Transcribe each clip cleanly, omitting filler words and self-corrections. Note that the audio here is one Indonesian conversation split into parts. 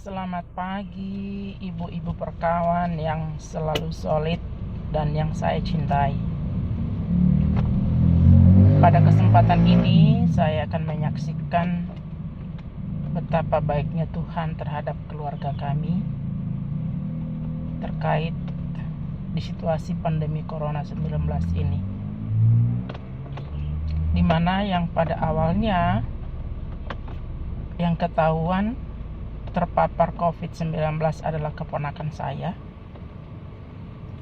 Selamat pagi ibu-ibu perkawan yang selalu solid dan yang saya cintai. Pada kesempatan ini saya akan menyaksikan betapa baiknya Tuhan terhadap keluarga kami terkait di situasi pandemi Corona 19 ini, dimana yang pada awalnya yang ketahuan terpapar COVID-19 adalah keponakan saya,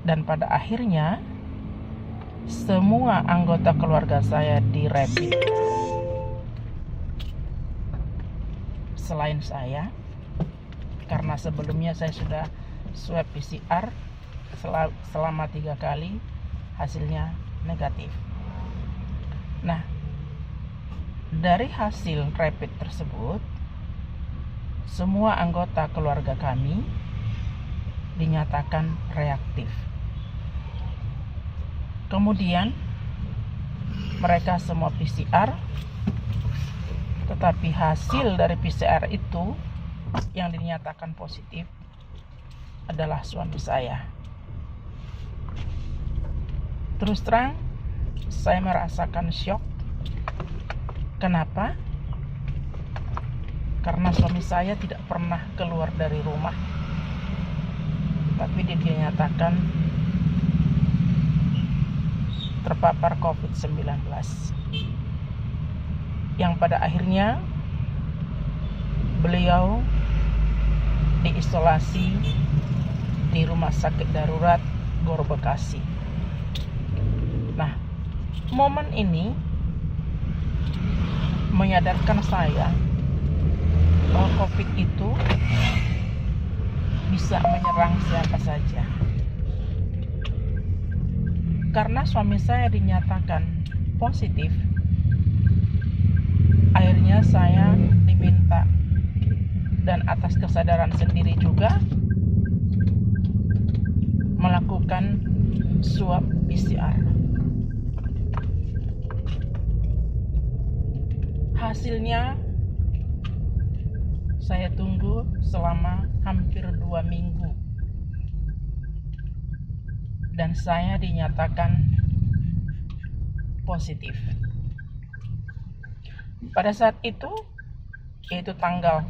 dan pada akhirnya semua anggota keluarga saya di rapid selain saya, karena sebelumnya saya sudah swab PCR selama 3 kali, hasilnya negatif. Nah, dari hasil rapid tersebut, semua anggota keluarga kami dinyatakan reaktif. Kemudian mereka semua PCR, tetapi hasil dari PCR itu yang dinyatakan positif adalah suami saya. Terus terang, saya merasakan syok. Kenapa? Karena suami saya tidak pernah keluar dari rumah, tapi dia dinyatakan terpapar COVID-19, yang pada akhirnya beliau diisolasi di Rumah Sakit Darurat GOR Bekasi. Nah, momen ini menyadarkan saya bahwa COVID itu bisa menyerang siapa saja. Karena suami saya dinyatakan positif, akhirnya saya diminta dan atas kesadaran sendiri juga melakukan swab PCR. Hasilnya saya tunggu selama hampir 2 minggu, dan saya dinyatakan positif. Pada saat itu, yaitu tanggal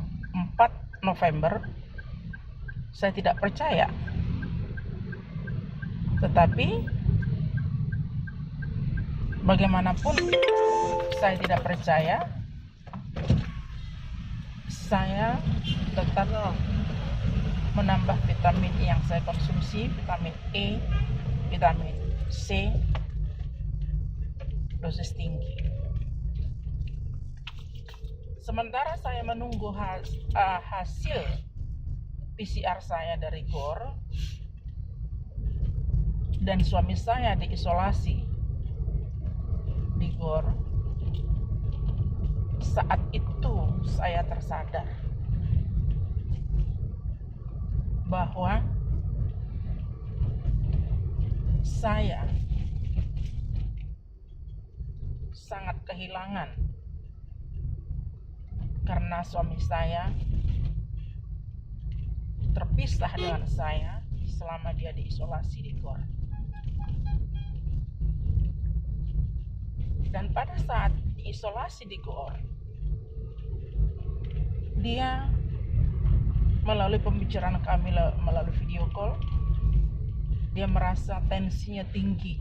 4 November, saya tidak percaya. Tetapi bagaimanapun saya tidak percaya, saya tetap menambah vitamin yang saya konsumsi, vitamin E, vitamin C, dosis tinggi. Sementara saya menunggu hasil PCR saya dari GOR, dan suami saya diisolasi di GOR, saat itu saya tersadar bahwa saya sangat kehilangan karena suami saya terpisah dengan saya selama dia diisolasi di GOR. Dan pada saat diisolasi di GOR, dia melalui pembicaraan kami melalui video call, dia merasa tensinya tinggi.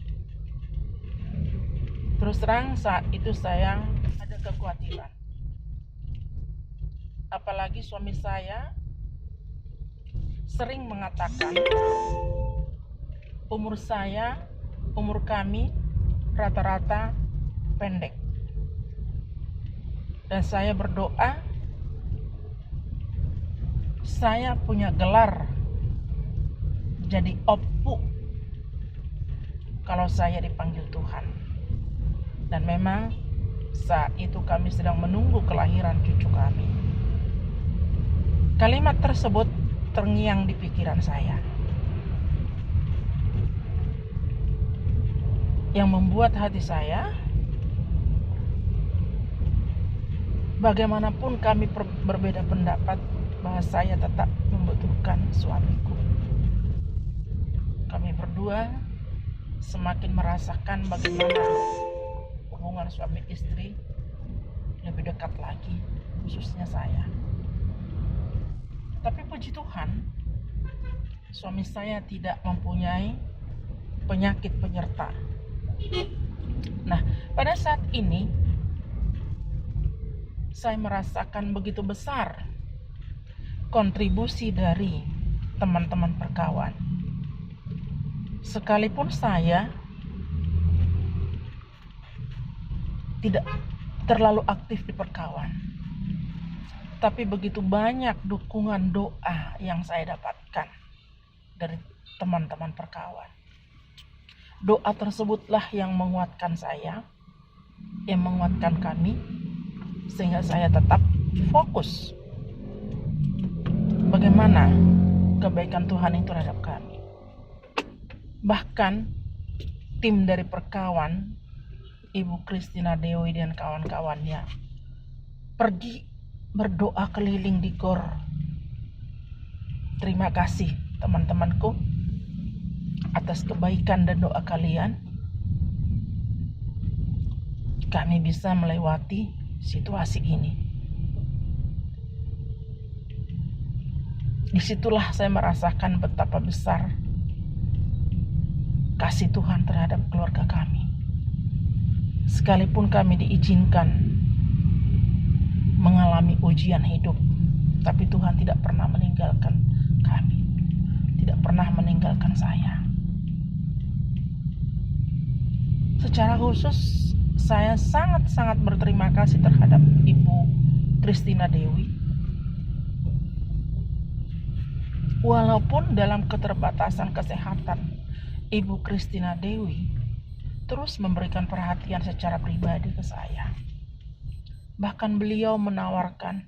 Terus terang saat itu saya ada kekhawatiran, apalagi suami saya sering mengatakan umur kami rata-rata pendek, dan saya berdoa saya punya gelar jadi oppu kalau saya dipanggil Tuhan. Dan memang saat itu kami sedang menunggu kelahiran cucu kami. Kalimat tersebut terngiang di pikiran saya, yang membuat hati saya, bagaimanapun kami berbeda pendapat, bahwa saya tetap membutuhkan suamiku. Kami berdua semakin merasakan bagaimana hubungan suami istri lebih dekat lagi, khususnya saya. Tapi puji Tuhan, suami saya tidak mempunyai penyakit penyerta. Nah, pada saat ini saya merasakan begitu besar kontribusi dari teman-teman perkawan. Sekalipun saya tidak terlalu aktif di perkawan, tapi begitu banyak dukungan doa yang saya dapatkan dari teman-teman perkawan. Doa tersebutlah yang menguatkan saya, yang menguatkan kami, sehingga saya tetap fokus bagaimana kebaikan Tuhan itu terhadap kami. Bahkan tim dari perkawan, Ibu Christina Dewi dan kawan-kawannya pergi berdoa keliling di GOR. Terima kasih teman-temanku atas kebaikan dan doa kalian. Kami bisa melewati situasi ini. Disitulah saya merasakan betapa besar kasih Tuhan terhadap keluarga kami. Sekalipun kami diizinkan mengalami ujian hidup, tapi Tuhan tidak pernah meninggalkan kami, tidak pernah meninggalkan saya. Secara khusus, saya sangat-sangat berterima kasih terhadap Ibu Christina Dewi. Walaupun dalam keterbatasan kesehatan, Ibu Christina Dewi terus memberikan perhatian secara pribadi ke saya. Bahkan beliau menawarkan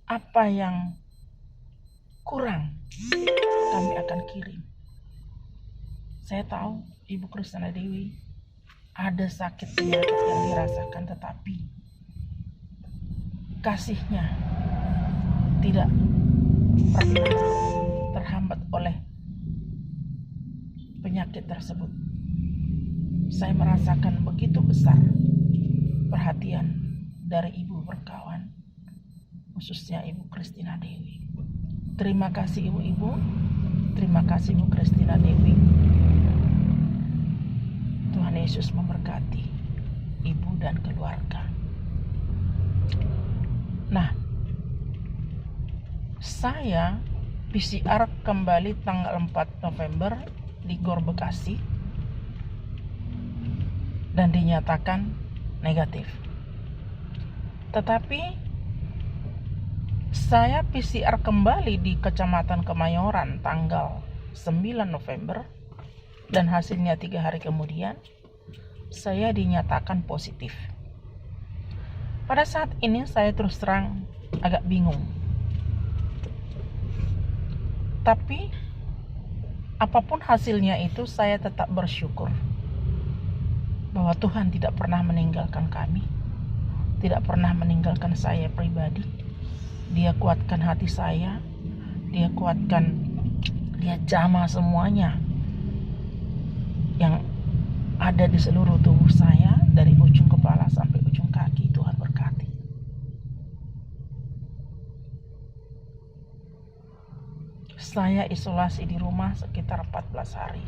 apa yang kurang kami akan kirim. Saya tahu Ibu Christina Dewi ada sakit penyakit yang dirasakan, tetapi kasihnya tidak pernah terhambat oleh penyakit tersebut. Saya merasakan begitu besar perhatian dari ibu perkawan, khususnya Ibu Christina Dewi. Terima kasih ibu-ibu, terima kasih Ibu Christina Dewi. Tuhan Yesus memberkati ibu dan keluarga. Nah, saya PCR kembali tanggal 4 November di GOR Bekasi dan dinyatakan negatif. Tetapi saya PCR kembali di Kecamatan Kemayoran tanggal 9 November dan hasilnya 3 hari kemudian saya dinyatakan positif. Pada saat ini saya terus terang agak bingung. Tapi apapun hasilnya itu, saya tetap bersyukur bahwa Tuhan tidak pernah meninggalkan kami, tidak pernah meninggalkan saya pribadi. Dia kuatkan hati saya, dia kuatkan, dia jamah semuanya yang ada di seluruh tubuh saya, dari ujung kepala sampai ujung kaki. Tuhan berkati. Saya isolasi di rumah sekitar 14 hari.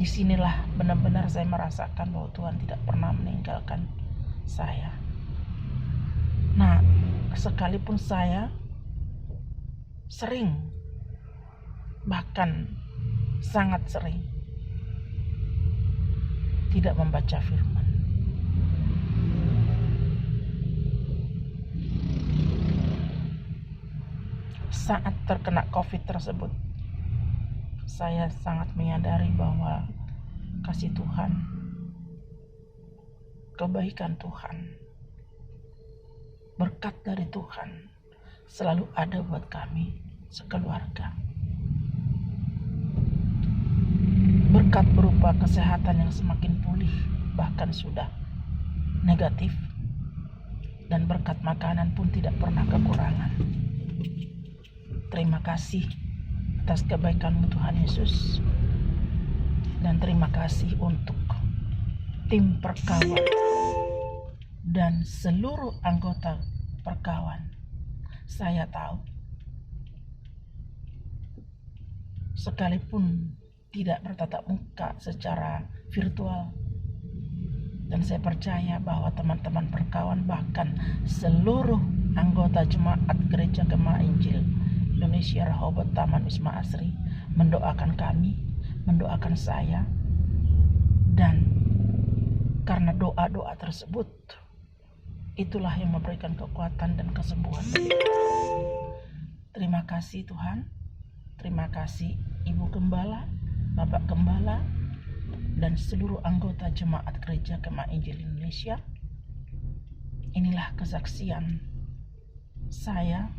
Disinilah benar-benar saya merasakan bahwa Tuhan tidak pernah meninggalkan saya. Nah, sekalipun saya sering, bahkan sangat sering, tidak membaca firman. Saat terkena COVID tersebut, saya sangat menyadari bahwa kasih Tuhan, kebaikan Tuhan, berkat dari Tuhan selalu ada buat kami sekeluarga. Berkat berupa kesehatan yang semakin pulih, bahkan sudah negatif, dan berkat makanan pun tidak pernah kekurangan. terima kasih atas kebaikan-Mu Tuhan Yesus. Dan terima kasih untuk tim perkawan dan seluruh anggota perkawan. Saya tahu, sekalipun tidak bertatap muka secara virtual, dan saya percaya bahwa teman-teman perkawan, bahkan seluruh anggota jemaat Gereja Gema Injil Indonesia Rehoboth Taman Wisma Asri mendoakan kami, mendoakan saya, dan karena doa-doa tersebut, itulah yang memberikan kekuatan dan kesembuhan. Terima kasih Tuhan, terima kasih Ibu Gembala, Bapak Gembala, dan seluruh anggota jemaat Gereja Gema Injil Indonesia. Inilah kesaksian saya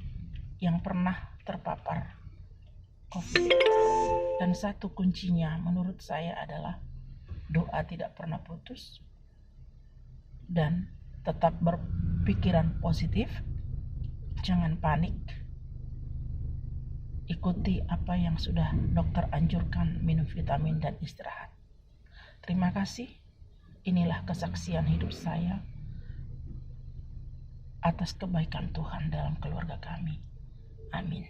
yang pernah terpapar COVID. Dan satu kuncinya menurut saya adalah doa tidak pernah putus dan tetap berpikiran positif, jangan panik. Ikuti apa yang sudah dokter anjurkan, minum vitamin dan istirahat. Terima kasih. Inilah kesaksian hidup saya atas kebaikan Tuhan dalam keluarga kami. Amin.